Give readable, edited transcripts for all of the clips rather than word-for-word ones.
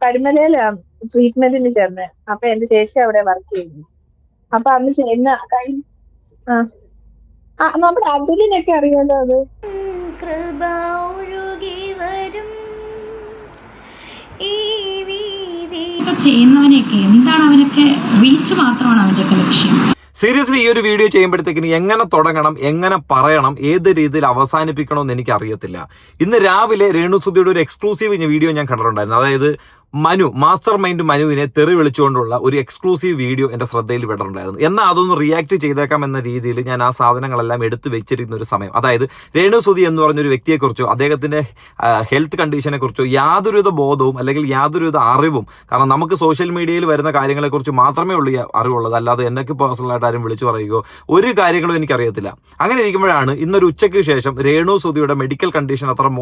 പരുമലയിലാ ട്രീറ്റ്മെന്റിന് ചേർന്നെ. അപ്പൊ എന്റെ ചേച്ചി അവിടെ വർക്ക് ചെയ്യുന്നു. അപ്പൊ അന്ന് ചെയ്യുന്ന ആ നമ്മുടെ അതുലിനൊക്കെ അറിയാലോ അത്. കൃപ ഒഴുകി വരും ഈ വീതി ചെയ്യുന്നവനെയൊക്കെ എന്താണ് അവനൊക്കെ റീച്ച് മാത്രമാണ് അവന്റെ ലക്ഷ്യം. സീരിയസ്ലി ഈ ഒരു വീഡിയോ ചെയ്യുമ്പോഴത്തേക്കിന് എങ്ങനെ തുടങ്ങണം, എങ്ങനെ പറയണം, ഏത് രീതിയിൽ അവസാനിപ്പിക്കണമെന്ന് എനിക്ക് അറിയത്തില്ല. ഇന്ന് രാവിലെ രേണുസുധിയുടെ ഒരു എക്സ്ക്ലൂസീവ് വീഡിയോ ഞാൻ കണ്ടിട്ടുണ്ടായിരുന്നു. അതായത് മാസ്റ്റർ മൈൻഡ് മനുവിനെ തെറി വിളിച്ചുകൊണ്ടുള്ള ഒരു എക്സ്ക്ലൂസീവ് വീഡിയോ എന്റെ ശ്രദ്ധയിൽ പെട്ടിട്ടുണ്ടായിരുന്നു. എന്നാൽ അതൊന്ന് റിയാക്ട് ചെയ്തേക്കാം എന്ന രീതിയിൽ ഞാൻ ആ സാധനങ്ങളെല്ലാം എടുത്തു വെച്ചിരിക്കുന്ന ഒരു സമയം, അതായത് രേണുസുധി എന്ന് പറഞ്ഞൊരു വ്യക്തിയെക്കുറിച്ചോ അദ്ദേഹത്തിന്റെ ഹെൽത്ത് കണ്ടീഷനെ കുറിച്ചോ യാതൊരുവിധ ബോധവും അല്ലെങ്കിൽ യാതൊരുവിധ അറിവും, കാരണം നമുക്ക് സോഷ്യൽ മീഡിയയിൽ വരുന്ന കാര്യങ്ങളെക്കുറിച്ച് മാത്രമേ ഉള്ളൂ അറിവുള്ളത്, അല്ലാതെ എന്നൊക്കെ പേഴ്സണലായിട്ട് ആരും വിളിച്ചു പറയുകയോ ഒരു കാര്യങ്ങളും എനിക്കറിയത്തില്ല. അങ്ങനെ ഇരിക്കുമ്പോഴാണ് ഇന്നൊരു ഉച്ചയ്ക്ക് ശേഷം രേണുസുധിയുടെ മെഡിക്കൽ കണ്ടീഷൻ അത്ര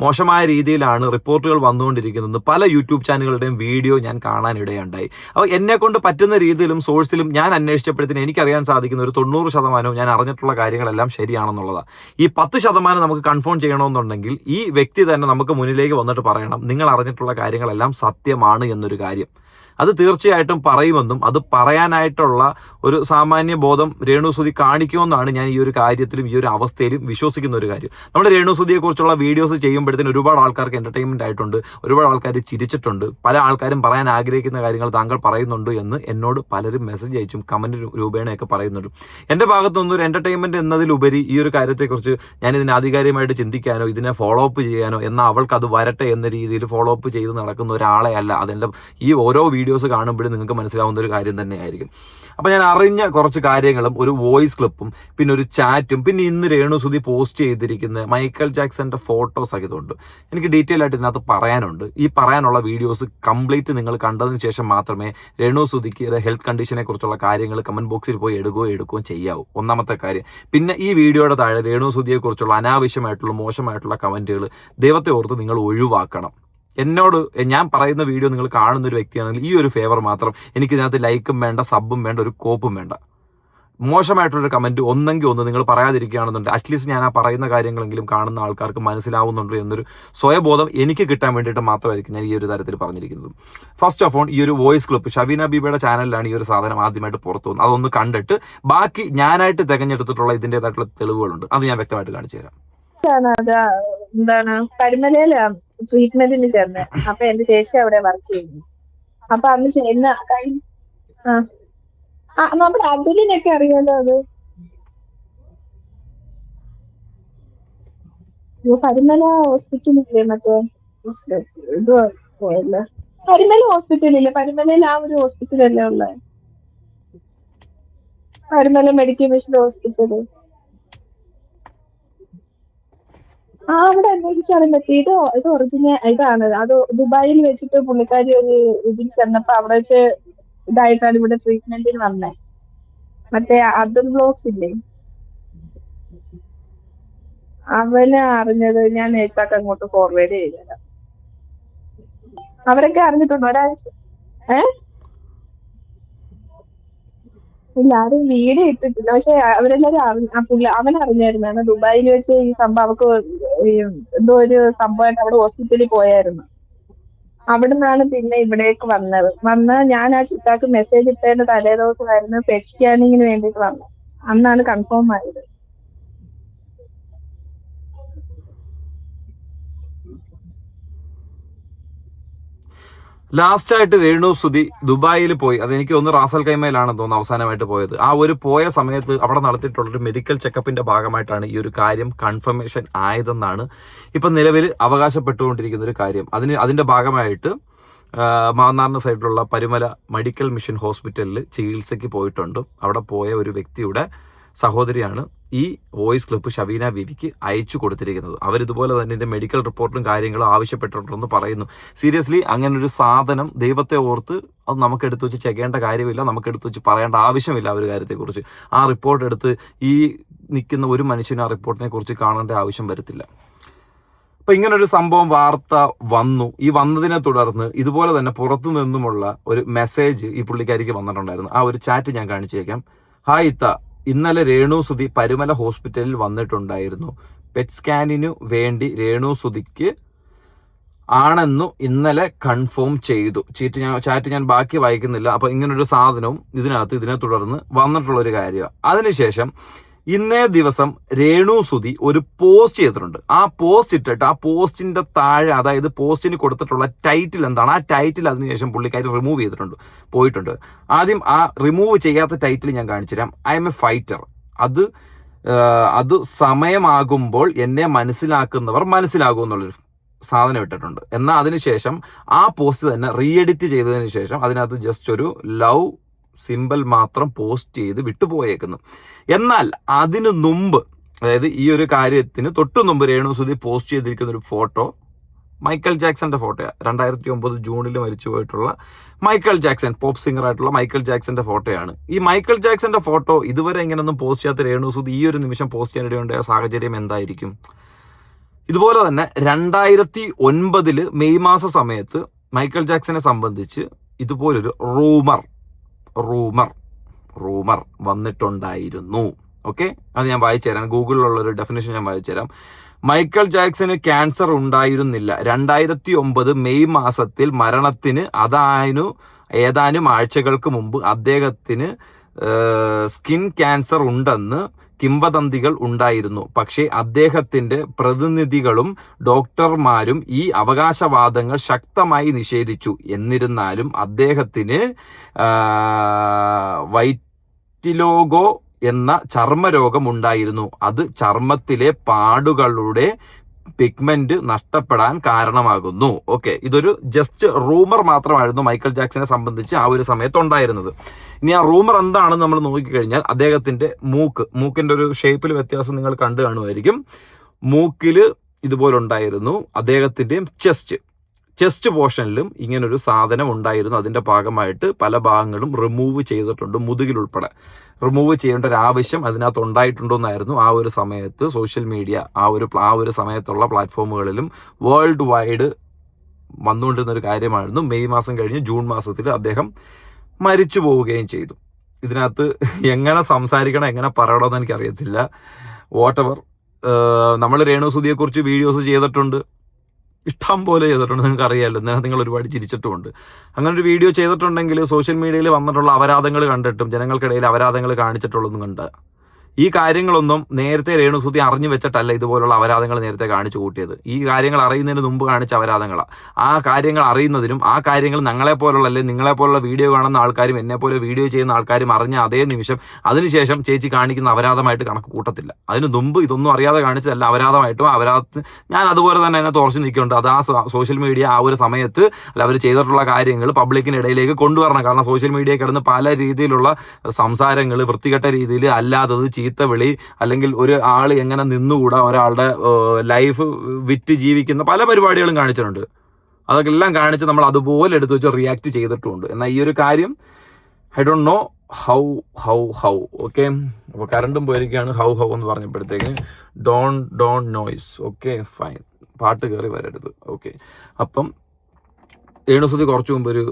മോശമായ രീതിയിലാണ് റിപ്പോർട്ടുകൾ വന്നുകൊണ്ടിരിക്കുന്നത്. പല യൂട്യൂബ് ചാനലുകളുടെയും വീഡിയോ ഞാൻ കാണാനിടയുണ്ടായി. അപ്പോൾ എന്നെ കൊണ്ട് പറ്റുന്ന രീതിയിലും സോഴ്സിലും ഞാൻ അന്വേഷിച്ചപ്പോഴത്തേന് എനിക്കറിയാൻ സാധിക്കുന്ന ഒരു 90% ഞാൻ അറിഞ്ഞിട്ടുള്ള കാര്യങ്ങളെല്ലാം ശരിയാണെന്നുള്ളതാണ്. ഈ 10% നമുക്ക് കൺഫേം ചെയ്യണമെന്നുണ്ടെങ്കിൽ ഈ വ്യക്തി തന്നെ നമുക്ക് മുന്നിലേക്ക് വന്നിട്ട് പറയണം, നിങ്ങൾ അറിഞ്ഞിട്ടുള്ള കാര്യങ്ങളെല്ലാം സത്യമാണ് എന്നൊരു കാര്യം. അത് തീർച്ചയായിട്ടും പറയുമെന്നും അത് പറയാനായിട്ടുള്ള ഒരു സാമാന്യ ബോധം രേണുസുധി കാണിക്കുമെന്നാണ് ഞാൻ ഈ ഒരു കാര്യത്തിലും ഈ ഒരു അവസ്ഥയിലും വിശ്വസിക്കുന്ന ഒരു കാര്യം. നമ്മുടെ രേണുസുധിയെക്കുറിച്ചുള്ള വീഡിയോസ് ചെയ്യുമ്പോഴത്തേന് ഒരുപാട് ആൾക്കാർക്ക് എന്റർടൈൻമെന്റ് ആയിട്ടുണ്ട്, ഒരുപാട് ആൾക്കാർ ചിരിച്ചിട്ടുണ്ട്, പല ആൾക്കാരും പറയാൻ ആഗ്രഹിക്കുന്ന കാര്യങ്ങൾ താങ്കൾ പറയുന്നുണ്ട് എന്ന് എന്നോട് പലരും മെസ്സേജ് അയച്ചും കമന്റ് രൂപേണയൊക്കെ പറയുന്നുണ്ട്. എൻ്റെ ഭാഗത്തുനിന്ന് ഒരു എന്റർടൈൻമെന്റ് എന്നതിലുപരി ഈ ഒരു കാര്യത്തെക്കുറിച്ച് ഞാൻ ഇതിനെ ആധികാരികമായിട്ട് ചിന്തിക്കാനോ ഇതിനെ ഫോളോ അപ്പ് ചെയ്യാനോ എന്നാൽ അവൾക്ക് അത് വരട്ടെ എന്ന രീതിയിൽ ഫോളോ അപ്പ് ചെയ്ത് നടക്കുന്ന ഒരാളെ അല്ല. അതെൻ്റെ ഈ ഓരോ വീഡിയോസ് കാണുമ്പോഴും നിങ്ങൾക്ക് മനസ്സിലാവുന്ന ഒരു കാര്യം തന്നെയായിരിക്കും. അപ്പോൾ ഞാൻ അറിഞ്ഞ കുറച്ച് കാര്യങ്ങളും ഒരു വോയിസ് ക്ലിപ്പും പിന്നെ ഒരു ചാറ്റും പിന്നെ ഇന്ന് രേണുസുധി പോസ്റ്റ് ചെയ്തിരിക്കുന്ന മൈക്കൽ ജാക്സന്റെ ഫോട്ടോ സഹിതമുണ്ട്. എനിക്ക് ഡീറ്റെയിൽ ആയിട്ട് ഇതിനകത്ത് പറയാനുണ്ട്. ഈ പറയാനുള്ള വീഡിയോസ് കംപ്ലീറ്റ് നിങ്ങൾ കണ്ടതിന് ശേഷം മാത്രമേ രേണുസുധിക്ക് ഹെൽത്ത് കണ്ടീഷനെ കുറിച്ചുള്ള കാര്യങ്ങൾ കമന്റ് ബോക്സിൽ പോയി എടുക്കുകയും ചെയ്യാവൂ. ഒന്നാമത്തെ കാര്യം. പിന്നെ ഈ വീഡിയോയുടെ താഴെ രേണുസുധിയെ കുറിച്ചുള്ള അനാവശ്യമായിട്ടുള്ള മോശമായിട്ടുള്ള കമന്റുകൾ ദൈവത്തെ ഓർത്ത് നിങ്ങൾ ഒഴിവാക്കണം. എന്നോട് ഞാൻ പറയുന്ന വീഡിയോ നിങ്ങൾ കാണുന്ന ഒരു വ്യക്തിയാണെങ്കിൽ ഈ ഒരു ഫേവർ മാത്രം, എനിക്ക് ഇതിനകത്ത് ലൈക്കും വേണ്ട, സബും വേണ്ട, ഒരു കോപ്പും വേണ്ട. മോശമായിട്ടുള്ളൊരു കമന്റ് ഒന്നെങ്കിൽ ഒന്ന് നിങ്ങൾ പറയാതിരിക്കുകയാണെന്നുണ്ടെങ്കിൽ അറ്റ്ലീസ്റ്റ് ഞാൻ ആ പറയുന്ന കാര്യങ്ങളെങ്കിലും കാണുന്ന ആൾക്കാർക്ക് മനസ്സിലാവുന്നുണ്ട് എന്നൊരു സ്വയബോധം എനിക്ക് കിട്ടാൻ വേണ്ടിയിട്ട് മാത്രമായിരിക്കും ഞാൻ ഈ ഒരു തരത്തിൽ പറഞ്ഞിരിക്കുന്നത്. ഫസ്റ്റ് ഓഫ് ഓൾ ഈ ഒരു വോയിസ് ക്ലിപ്പ് ഷബീന ബീബിയുടെ ചാനലിലാണ് ഈ ഒരു സാധനം ആദ്യമായിട്ട് പുറത്തു വന്നത്. അതൊന്ന് കണ്ടിട്ട് ബാക്കി ഞാനായിട്ട് തികഞ്ഞെടുത്തിട്ടുള്ള ഇതിൻ്റെതായിട്ടുള്ള തെളിവുകളുണ്ട്, അത് ഞാൻ വ്യക്തമായിട്ട് കാണിച്ചു തരാം. എന്താണ് പരുമലയിലാ ട്രീറ്റ്മെന്റിന് ചേർന്നെ. അപ്പൊ എന്റെ ചേച്ചി അവിടെ വർക്ക് ചെയ്യുന്നു. അപ്പൊ അന്ന് ചെയ്യുന്ന നമ്മുടെ അതുലിനൊക്കെ അറിയാലോ അത്. പരുമല ഹോസ്പിറ്റലില്ലേ, മറ്റേ ഇത് പോയല്ലേ, പരുമല ഹോസ്പിറ്റലില്ലേ, പരുമലയിൽ ആ ഒരു ഹോസ്പിറ്റലല്ലേ ഉള്ളത്, പരുമല മെഡിക്കൽ മിഷൻ ഹോസ്പിറ്റല്. അവിടെ അന്വേഷിച്ചാലും പറ്റി. ഇത് ഒറിജിനൽ ഇതാണ്. അത് ദുബായിൽ വെച്ചിട്ട് പുള്ളിക്കാരി ഒരു ഇതിൽ ചെന്നപ്പോ അവിടെ വെച്ച് ഇതായിട്ടാണ് ഇവിടെ ട്രീറ്റ്മെന്റിന് വന്നേ. മറ്റേ അബ്ദുൽ ബ്ലോക്സ് ഇല്ലേ, അവനെ അറിഞ്ഞത് ഞാൻ നേരത്തൊക്കെ അങ്ങോട്ട് ഫോർവേഡ് ചെയ്തുതരാം. അവരൊക്കെ അറിഞ്ഞിട്ടുണ്ടോ ഒരാഴ്ച? ഇല്ല, ആരും വീഡിയോ ഇട്ടിട്ടില്ല. പക്ഷെ അവരെല്ലാരും അവൻ അറിഞ്ഞായിരുന്നു. ദുബായിൽ വെച്ച് ഈ സംഭവം അവക്ക് എന്തോ ഒരു സംഭവമായിട്ട് അവിടെ ഹോസ്പിറ്റലിൽ പോയായിരുന്നു. അവിടെ നിന്നാണ് പിന്നെ ഇവിടേക്ക് വന്ന് ഞാൻ ആ ചിത്താക്ക് മെസ്സേജ് ഇട്ടതിന്റെ തലേ ദിവസമായിരുന്നു പെറ്റ് സ്കാനിങ്ങിന് വേണ്ടിയിട്ട് വന്നത്. അന്നാണ് കൺഫേം ആയത്. ലാസ്റ്റായിട്ട് രേണുസുധി ദുബായിൽ പോയി, അതെനിക്ക് ഒന്ന് റാസൽ കൈമയിലാണെന്ന് തോന്നുന്നു അവസാനമായിട്ട് പോയത്. ആ ഒരു പോയ സമയത്ത് അവിടെ നടത്തിയിട്ടുള്ളൊരു മെഡിക്കൽ ചെക്കപ്പിന്റെ ഭാഗമായിട്ടാണ് ഈ ഒരു കാര്യം കൺഫർമേഷൻ ആയതെന്നാണ് ഇപ്പം നിലവിൽ അവകാശപ്പെട്ടുകൊണ്ടിരിക്കുന്ന ഒരു കാര്യം. അതിന്റെ ഭാഗമായിട്ട് മാന്നാറിന് സൈഡിലുള്ള പരുമല മെഡിക്കൽ മിഷൻ ഹോസ്പിറ്റലിൽ ചികിത്സയ്ക്ക് പോയിട്ടുണ്ട്. അവിടെ പോയ ഒരു വ്യക്തിയുടെ സഹോദരിയാണ് ഈ വോയിസ് ക്ലിപ്പ് ഷബീന ബീബിക്ക് അയച്ചു കൊടുത്തിരിക്കുന്നത്. അവരിതുപോലെ തന്നെ ഇതിൻ്റെ മെഡിക്കൽ റിപ്പോർട്ടും കാര്യങ്ങളും ആവശ്യപ്പെട്ടിട്ടുണ്ടെന്ന് പറയുന്നു. സീരിയസ്ലി അങ്ങനൊരു സാധനം ദൈവത്തെ ഓർത്ത് അത് നമുക്ക് എടുത്തു വെച്ച് ചെയ്യേണ്ട കാര്യമില്ല, നമുക്ക് എടുത്തു വെച്ച് പറയേണ്ട ആവശ്യമില്ല ആ ഒരു കാര്യത്തെക്കുറിച്ച്. ആ റിപ്പോർട്ട് എടുത്ത് ഈ നിൽക്കുന്ന ഒരു മനുഷ്യനും ആ റിപ്പോർട്ടിനെ കുറിച്ച് കാണേണ്ട ആവശ്യം വരത്തില്ല. അപ്പം ഇങ്ങനൊരു സംഭവം വാർത്ത വന്നു. ഈ വന്നതിനെ തുടർന്ന് ഇതുപോലെ തന്നെ പുറത്തു നിന്നുമുള്ള ഒരു മെസ്സേജ് ഈ പുള്ളിക്കാരിക്ക് വന്നിട്ടുണ്ടായിരുന്നു. ആ ഒരു ചാറ്റ് ഞാൻ കാണിച്ചേക്കാം. ഹായ് ഇത്ത, ഇന്നലെ രേണുസുധി പരുമല ഹോസ്പിറ്റലിൽ വന്നിട്ടുണ്ടായിരുന്നു. പെറ്റ് സ്കാനിനു വേണ്ടി രേണുസുധിക്ക് ആണെന്നു ഇന്നലെ കൺഫേം ചെയ്തു. ചാറ്റ് ഞാൻ ബാക്കി വായിക്കുന്നില്ല. അപ്പോൾ ഇങ്ങനൊരു സാധനവും ഇതിനെ തുടർന്ന് വന്നിട്ടുള്ളൊരു കാര്യമാണ്. അതിനുശേഷം ഇന്നേ ദിവസം രേണുസുതി ഒരു പോസ്റ്റ് ചെയ്തിട്ടുണ്ട്. ആ പോസ്റ്റ് ഇട്ടിട്ട് ആ പോസ്റ്റിന്റെ താഴെ, അതായത് പോസ്റ്റിന് കൊടുത്തിട്ടുള്ള ടൈറ്റിൽ എന്താണ്, ആ ടൈറ്റിൽ അതിനുശേഷം പുള്ളിക്കാരി റിമൂവ് പോയിട്ടുണ്ട്. ആദ്യം ആ റിമൂവ് ചെയ്യാത്ത ടൈറ്റിൽ ഞാൻ കാണിച്ചു തരാം. I M A fighter. അത് സമയമാകുമ്പോൾ എന്നെ മനസ്സിലാക്കുന്നവർ മനസ്സിലാകും എന്നുള്ളൊരു സാധനം ഇട്ടിട്ടുണ്ട്. എന്നാൽ അതിനുശേഷം ആ പോസ്റ്റ് തന്നെ റീഎഡിറ്റ് ചെയ്തതിന് ശേഷം അതിനകത്ത് ജസ്റ്റ് ഒരു ലവ് സിമ്പൽ മാത്രം പോസ്റ്റ് ചെയ്ത് വിട്ടുപോയേക്കുന്നു. എന്നാൽ അതിനു മുമ്പ്, അതായത് ഈ ഒരു കാര്യത്തിന് തൊട്ടു മുമ്പ് രേണുസുതി പോസ്റ്റ് ചെയ്തിരിക്കുന്ന ഒരു ഫോട്ടോ മൈക്കൽ ജാക്സന്റെ ഫോട്ടോയാണ്. 2009 ജൂണിൽ മരിച്ചു പോയിട്ടുള്ള മൈക്കൽ ജാക്സൺ, പോപ്പ് സിംഗർ ആയിട്ടുള്ള മൈക്കൽ ജാക്സന്റെ ഫോട്ടോയാണ്. ഈ മൈക്കൽ ജാക്സന്റെ ഫോട്ടോ ഇതുവരെ ഇങ്ങനെയൊന്നും പോസ്റ്റ് ചെയ്യാത്ത രേണുസുതി ഈ ഒരു നിമിഷം പോസ്റ്റ് ചെയ്യാനിടയുണ്ടായ സാഹചര്യം എന്തായിരിക്കും? ഇതുപോലെ തന്നെ 2009 മെയ് മാസ സമയത്ത് മൈക്കൽ ജാക്സനെ സംബന്ധിച്ച് ഇതുപോലൊരു റൂമർ വന്നിട്ടുണ്ടായിരുന്നു. ഓക്കെ, അത് ഞാൻ വായിച്ചു തരാം. ഗൂഗിളിലുള്ളൊരു ഡെഫിനേഷൻ ഞാൻ വായിച്ചു തരാം. മൈക്കൽ ജാക്സന് ക്യാൻസർ ഉണ്ടായിരുന്നില്ല. 2009 മെയ് മാസത്തിൽ മരണത്തിന് ഏതാനും ആഴ്ചകൾക്ക് മുമ്പ് അദ്ദേഹത്തിന് സ്കിൻ ക്യാൻസർ ഉണ്ടെന്ന് കിംവദന്തികൾ ഉണ്ടായിരുന്നു. പക്ഷേ അദ്ദേഹത്തിന്റെ പ്രതിനിധികളും ഡോക്ടർമാരും ഈ അവകാശവാദങ്ങൾ ശക്തമായി നിഷേധിച്ചു. എന്നിരുന്നാലും അദ്ദേഹത്തിന് വൈറ്റിലോഗോ എന്ന ചർമ്മരോഗം ഉണ്ടായിരുന്നു. അത് ചർമ്മത്തിലെ പാടുകളുടെ പിഗ്മെന്റ് നഷ്ടപ്പെടാൻ കാരണമാകുന്നു. ഓക്കെ, ഇതൊരു ജസ്റ്റ് റൂമർ മാത്രമായിരുന്നു മൈക്കൽ ജാക്സനെ സംബന്ധിച്ച് ആ ഒരു സമയത്ത് ഉണ്ടായിരുന്നത്. ഇനി ആ റൂമർ എന്താണെന്ന് നമ്മൾ നോക്കിക്കഴിഞ്ഞാൽ അദ്ദേഹത്തിന്റെ മൂക്കിന്റെ ഒരു ഷേപ്പിൽ വ്യത്യാസം നിങ്ങൾ കണ്ടു കാണുമായിരിക്കും. മൂക്കില് ഇതുപോലെ ഉണ്ടായിരുന്നു. അദ്ദേഹത്തിന്റെയും ചെസ്റ്റ് പോർഷനിലും ഇങ്ങനൊരു സാധനം ഉണ്ടായിരുന്നു. അതിന്റെ ഭാഗമായിട്ട് പല ഭാഗങ്ങളും റിമൂവ് ചെയ്തിട്ടുണ്ട്. മുതുകിലുൾപ്പെടെ റിമൂവ് ചെയ്യേണ്ട ഒരു ആവശ്യം അതിനകത്ത് ഉണ്ടായിട്ടുണ്ടോന്നായിരുന്നു ആ ഒരു സമയത്ത് സോഷ്യൽ മീഡിയ ആ ഒരു സമയത്തുള്ള പ്ലാറ്റ്ഫോമുകളിലും വേൾഡ് വൈഡ് വന്നുകൊണ്ടിരുന്ന ഒരു കാര്യമായിരുന്നു. മെയ് മാസം കഴിഞ്ഞ് ജൂൺ മാസത്തിൽ അദ്ദേഹം മരിച്ചു പോവുകയും ചെയ്തു. ഇതിനകത്ത് എങ്ങനെ സംസാരിക്കണം, എങ്ങനെ പറയണമെന്ന് എനിക്കറിയത്തില്ല. വാട്ടെവർ, നമ്മൾ രേണുസുതിയെക്കുറിച്ച് വീഡിയോസ് ചെയ്തിട്ടുണ്ട്, ഇഷ്ടം പോലെ ചെയ്തിട്ടുണ്ട്. നിങ്ങൾക്ക് അറിയാമല്ലോ, ഇന്നലെ നിങ്ങൾ ഒരുപാട് ചിരിച്ചിട്ടുമുണ്ട്. അങ്ങനെ ഒരു വീഡിയോ ചെയ്തിട്ടുണ്ടെങ്കിൽ സോഷ്യൽ മീഡിയയിൽ വന്നിട്ടുള്ള അപരാധങ്ങൾ കണ്ടിട്ടും ജനങ്ങൾക്കിടയിൽ അപരാധങ്ങൾ കാണിച്ചിട്ടുള്ളതും കണ്ട് ഈ കാര്യങ്ങളൊന്നും നേരത്തെ രേണുസുതി അറിഞ്ഞു വെച്ചിട്ടല്ല ഇതുപോലുള്ള അപരാധങ്ങൾ നേരത്തെ കാണിച്ചു കൂട്ടിയത്. ഈ കാര്യങ്ങൾ അറിയുന്നതിന് മുമ്പ് കാണിച്ച അപരാധങ്ങളാണ്. ആ കാര്യങ്ങൾ അറിയുന്നതിനും ആ കാര്യങ്ങൾ ഞങ്ങളെപ്പോലുള്ള അല്ലെങ്കിൽ നിങ്ങളെപ്പോലുള്ള വീഡിയോ കാണുന്ന ആൾക്കാരും എന്നെപ്പോലെ വീഡിയോ ചെയ്യുന്ന ആൾക്കാരും അറിഞ്ഞ അതേ നിമിഷം അതിനുശേഷം ചേച്ചി കാണിക്കുന്ന അപരാധമായിട്ട് കണക്ക് കൂട്ടത്തില്ല. അതിന് മുമ്പ് ഇതൊന്നും അറിയാതെ കാണിച്ചതല്ല അപരാധമായിട്ടും. അപരാധത്തിന് ഞാൻ അതുപോലെ തന്നെ അതിനെ തുറച്ചു നിൽക്കുന്നുണ്ട്. അത് ആ സോഷ്യൽ മീഡിയ ആ ഒരു സമയത്ത് അല്ല അവർ ചെയ്തിട്ടുള്ള കാര്യങ്ങൾ പബ്ലിക്കിനിടയിലേക്ക് കൊണ്ടുവരണം. കാരണം സോഷ്യൽ മീഡിയ കിടന്ന് പല രീതിയിലുള്ള സംസാരങ്ങൾ, വൃത്തികെട്ട രീതിയിൽ അല്ലാത്തത്, ചീത്ത വിളി, അല്ലെങ്കിൽ ഒരു ആൾ എങ്ങനെ നിന്നുകൂടാ, ഒരാളുടെ ലൈഫ് വിറ്റ് ജീവിക്കുന്ന പല പരിപാടികളും കാണിച്ചിട്ടുണ്ട്. അതൊക്കെ എല്ലാം കാണിച്ച് നമ്മൾ അതുപോലെ എടുത്ത് വെച്ച് റിയാക്ട് ചെയ്തിട്ടുമുണ്ട്. എന്നാൽ ഈ ഒരു കാര്യം I don't know how okay. അപ്പോൾ കറണ്ടും പോയിരിക്കുകയാണ്. ഹൗ എന്ന് പറഞ്ഞപ്പോഴത്തേക്ക് ഡോൺ നോയ്സ്. ഓക്കെ ഫൈൻ, പാട്ട് കയറി വരരുത്. ഓക്കെ, അപ്പം രേണുസുതി കുറച്ചു മുമ്പ് ഒരു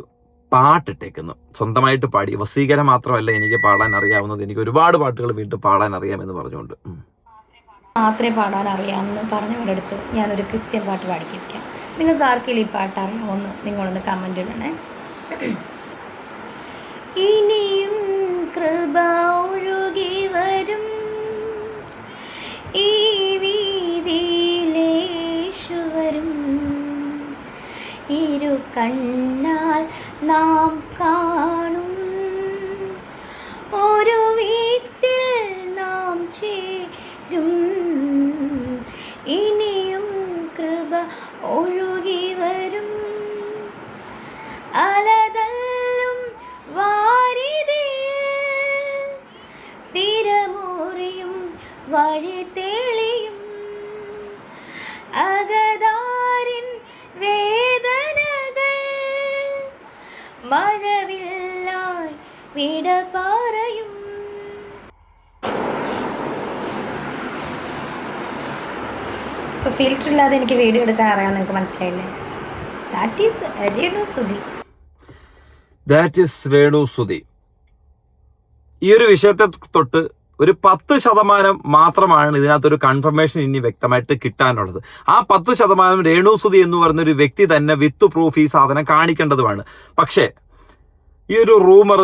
പാട്ടിട്ടേക്കുന്നു, സ്വന്തമായിട്ട് പാടി. വസീകര മാത്രമല്ല എനിക്ക് പാടാൻ അറിയാവുന്നത്, എനിക്ക് ഒരുപാട് പാട്ടുകൾ വീട്ടിൽ പാടാൻ അറിയാമെന്ന് പറഞ്ഞുകൊണ്ട് മാത്രമേ പാടാൻ അറിയാമെന്ന് പറഞ്ഞവരടുത്ത് ഞാനൊരു ക്രിസ്ത്യൻ പാട്ട് പാടിക്കിരിക്കാം. നിങ്ങൾക്ക് ആർക്കെങ്കിലും ഈ പാട്ട് അറിയാമോന്ന് നിങ്ങളൊന്ന് കമൻ്റ് ഇടണേ. ഇനിയും കൃപ ഒഴുകി വരും ഈ വീതിയിലേശു വരും, ഇരു കണ്ണാൽ നാം കാണും, ഒരു വീട്ടിൽ നാം ചേരും, ഇനിയും കൃപ ഒഴുകി വരും, അലതല്ലും വാരിതിയിൽ തിരമൂറിയും വഴി തെളിയും, അകതാരിൻ വേദനകൾ മഴവില്ലായി വിട പറയും. ഇപ്പോൾ ഫിൽറ്റർ ഇല്ലാതെ എനിക്ക് വീഡിയോ എടുക്കാൻ അറിയാമെന്ന് നിങ്ങൾക്ക് മനസ്സിലായില്ലേ? ദാറ്റ് ഈസ് രേണുസുതി. ഈ ഒരു വിഷയത്തെ തൊട്ട് ഒരു 10% മാത്രമാണ് ഇതിനകത്തൊരു കൺഫർമേഷൻ ഇനി വ്യക്തമായിട്ട് കിട്ടാനുള്ളത്. ആ 10% രേണുസുതി എന്ന് പറയുന്ന ഒരു വ്യക്തി തന്നെ വിത്ത് പ്രൂഫ് ഈ സാധനം കാണിക്കേണ്ടതുമാണ്. പക്ഷേ ഈ ഒരു റൂമർ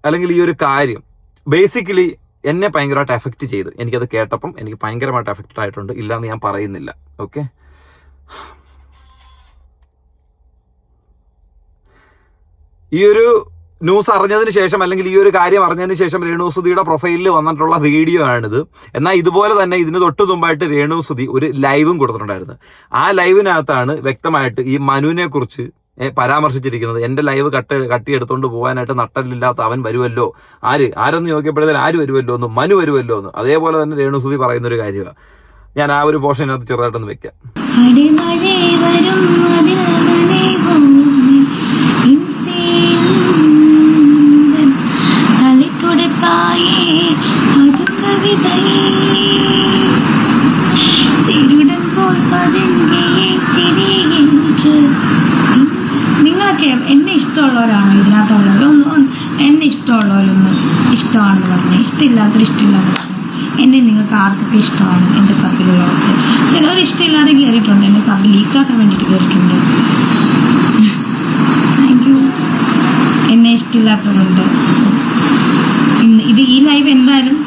അല്ലെങ്കിൽ ഈ ഒരു കാര്യം ബേസിക്കലി എന്നെ ഭയങ്കരമായിട്ട് എഫക്റ്റ് ചെയ്ത്, എനിക്കത് കേട്ടപ്പം എനിക്ക് ഭയങ്കരമായിട്ട് എഫക്റ്റഡ് ആയിട്ടുണ്ട്, ഇല്ലാന്ന് ഞാൻ പറയുന്നില്ല. ഓക്കെ, ഈ ഒരു ന്യൂസ് അറിഞ്ഞതിന് ശേഷം അല്ലെങ്കിൽ ഈ ഒരു കാര്യം അറിഞ്ഞതിന് ശേഷം രേണുസുതിയുടെ പ്രൊഫൈലിൽ വന്നിട്ടുള്ള വീഡിയോ ആണിത്. എന്നാൽ ഇതുപോലെ തന്നെ ഇതിന് തൊട്ട് മുമ്പായിട്ട് രേണുസുതി ഒരു ലൈവും കൊടുത്തിട്ടുണ്ടായിരുന്നു. ആ ലൈവിനകത്താണ് വ്യക്തമായിട്ട് ഈ മനുവിനെ കുറിച്ച് പരാമർശിച്ചിരിക്കുന്നത്. എൻ്റെ ലൈവ് കട്ടിയെടുത്തോണ്ട് പോകാനായിട്ട് നട്ടലില്ലാത്ത അവൻ വരുമല്ലോ, ആരെന്ന് ചോദിക്കപ്പെടുന്നതിന് ആര് വരുമല്ലോ എന്ന്, മനു വരുമല്ലോ എന്ന്. അതേപോലെ തന്നെ രേണുസുതി പറയുന്ന ഒരു കാര്യമാണ്. ഞാൻ ആ ഒരു പോർഷനകത്ത് ചെറുതായിട്ടൊന്ന് വെക്കാം. നിങ്ങളൊക്കെ എന്നെ ഇഷ്ടമുള്ളവരാണോ ഇതിനകത്തുള്ളത്? എന്നെ ഇഷ്ടമുള്ളവരൊന്ന് ഇഷ്ടമാണെന്ന് പറഞ്ഞു, ഇഷ്ടമില്ലാത്തൊരു ഇഷ്ടമില്ലാന്ന് പറഞ്ഞു. എന്നെ നിങ്ങൾക്ക് ആർക്കൊക്കെ ഇഷ്ടമാണ്? എൻ്റെ സബിലുള്ളവർക്ക് ചിലവർ ഇഷ്ടമില്ലാതെ കയറിയിട്ടുണ്ട്, എൻ്റെ സബ് ലീക്കാക്കാൻ വേണ്ടിയിട്ട് കയറിയിട്ടുണ്ട്. Thank you. എന്നെ ഇഷ്ടമില്ലാത്തവരുണ്ട്. സോ ഈ ലൈവ് എന്തായാലും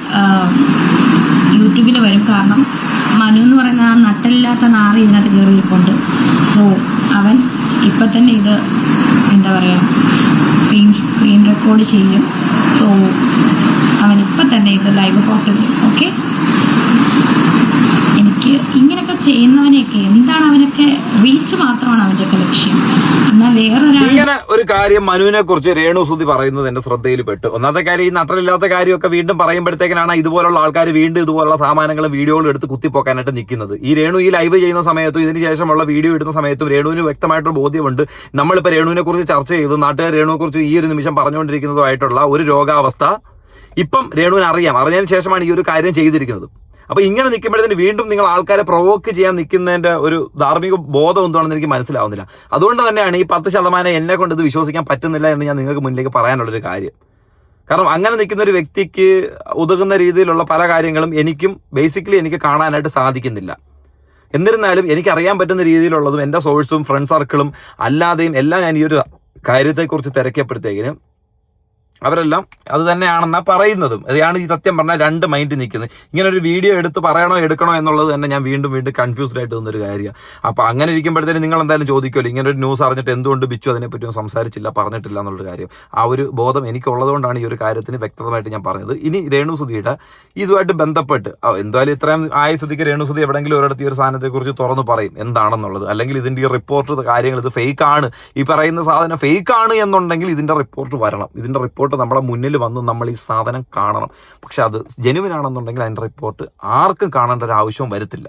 യൂട്യൂബിൽ വരും. കാരണം മനു എന്ന് പറയുന്ന ആ നട്ടലില്ലാത്ത നാറി ഇതിനകത്ത് കയറിയിരിപ്പുണ്ട്. സോ അവൻ ഇപ്പം തന്നെ ഇത് എന്താ പറയുക, സ്ക്രീൻ റെക്കോർഡ് ചെയ്യും. സോ അവൻ ഇപ്പം തന്നെ ഇത് ലൈവ് പുറത്തുവിടും. ഓക്കെ, എനിക്ക് ഇങ്ങനെയൊക്കെ ചെയ്യുന്നവനെയൊക്കെ എന്താണ്, അവനൊക്കെ റീച്ച് മാത്രമാണ് അവൻ്റെയൊക്കെ ലക്ഷ്യം. എന്നാൽ ഇങ്ങനെ ഒരു കാര്യം മനുവിനെ കുറിച്ച് രേണുസുതി പറയുന്നത് എന്റെ ശ്രദ്ധയിൽ പെട്ടു. ഒന്നാമത്തെ കാര്യം, ഈ നട്ടലില്ലാത്ത കാര്യമൊക്കെ വീണ്ടും പറയുമ്പോഴത്തേക്കാണ് ഇതുപോലുള്ള ആൾക്കാർ വീണ്ടും ഇതുപോലുള്ള സാമാനങ്ങളും വീഡിയോകളും എടുത്ത് കുത്തിപ്പോക്കാനായിട്ട് നിൽക്കുന്നത്. ഈ രേണു ഈ ലൈവ് ചെയ്യുന്ന സമയത്തും ഇതിന് ശേഷമുള്ള വീഡിയോ ഇടുന്ന സമയത്തും രേണുവിന് വ്യക്തമായിട്ടൊരു ബോധ്യമുണ്ട്. നമ്മളിപ്പോൾ രേണുവിനെ കുറിച്ച് ചർച്ച ചെയ്തു, നാട്ടുകാർ രേണുവിനെ കുറിച്ച് ഈ ഒരു നിമിഷം പറഞ്ഞുകൊണ്ടിരിക്കുന്നതുമായിട്ടുള്ള ഒരു രോഗാവസ്ഥ ഇപ്പം രേണുവിന് അറിയാം. അറിഞ്ഞതിന് ശേഷമാണ് ഈ ഒരു കാര്യം ചെയ്തിരിക്കുന്നത്. അപ്പൊ ഇങ്ങനെ നിൽക്കുമ്പോഴത്തേന് വീണ്ടും നിങ്ങൾ ആൾക്കാരെ പ്രൊവോക്ക് ചെയ്യാൻ നിൽക്കുന്നതിന്റെ ഒരു ധാർമ്മിക ബോധം എന്താണെന്ന് എനിക്ക് മനസ്സിലാവുന്നില്ല. അതുകൊണ്ട് തന്നെയാണ് ഈ 10% എന്നെ കൊണ്ട് ഇത് വിശ്വസിക്കാൻ പറ്റുന്നില്ല എന്ന് ഞാൻ നിങ്ങൾക്ക് മുന്നിലേക്ക് പറയാനുള്ളൊരു കാര്യം. കാരണം അങ്ങനെ നിൽക്കുന്ന ഒരു വ്യക്തിക്ക് ഉതകുന്ന രീതിയിലുള്ള പല കാര്യങ്ങളും എനിക്ക് കാണാനായിട്ട് സാധിക്കുന്നില്ല. എന്നിരുന്നാലും എനിക്കറിയാൻ പറ്റുന്ന രീതിയിലുള്ളതും എൻ്റെ സോഴ്സും ഫ്രണ്ട് സർക്കിളും അല്ലാതെയും എല്ലാം ഞാൻ ഈ ഒരു കാര്യത്തെക്കുറിച്ച് തിരക്കിയപ്പോഴത്തേക്കിനും അവരെല്ലാം അത് തന്നെയാണെന്നാണ് പറയുന്നതും. അതാണ് ഈ സത്യം പറഞ്ഞാൽ രണ്ട് മൈൻഡ് നിൽക്കുന്നത്. ഇങ്ങനെ ഒരു വീഡിയോ എടുക്കണോ എന്നുള്ളത് തന്നെ ഞാൻ വീണ്ടും കൺഫ്യൂസ്ഡ് ആയിട്ട് നിന്നൊരു കാര്യമാണ്. അപ്പോൾ അങ്ങനെ ഇരിക്കുമ്പോഴത്തേന് നിങ്ങൾ എന്തായാലും ചോദിക്കുമല്ലോ, ഇങ്ങനെ ഒരു ന്യൂസ് അറിഞ്ഞിട്ട് എന്തുകൊണ്ട് ബിച്ചു അതിനെപ്പറ്റി സംസാരിച്ചില്ല, പറഞ്ഞിട്ടില്ല എന്നുള്ളൊരു കാര്യം. ആ ഒരു ബോധം എനിക്കുള്ളതുകൊണ്ടാണ് ഈ ഒരു കാര്യത്തിന് വ്യക്തമായിട്ട് ഞാൻ പറഞ്ഞത്. ഇനി രേണുസുതിയുടെ ഇതുമായിട്ട് ബന്ധപ്പെട്ട് എന്തായാലും ഇത്രയും ആയ സ്ഥിതിക്ക് രേണുസുതി എവിടെയെങ്കിലും ഒരിടത്ത് ഈ ഒരു സാധനത്തെക്കുറിച്ച് തുറന്ന് പറയും എന്താണെന്നുള്ളത്. അല്ലെങ്കിൽ ഇതിൻ്റെ ഈ റിപ്പോർട്ട് കാര്യങ്ങൾ ഇത് ഫേക്കാണ്, ഈ പറയുന്ന സാധനം ഫേക്കാണ് എന്നുണ്ടെങ്കിൽ ഇതിൻ്റെ റിപ്പോർട്ട് വരണം. ഇതിൻ്റെ റിപ്പോർട്ട് നമ്മളെ മുന്നിൽ വന്ന് നമ്മൾ ഈ സാധനം കാണണം. പക്ഷെ അത് ജെനുവിൻ ആണെന്നുണ്ടെങ്കിൽ അതിൻ്റെ റിപ്പോർട്ട് ആർക്കും കാണേണ്ട ഒരു ആവശ്യവും വരത്തില്ല.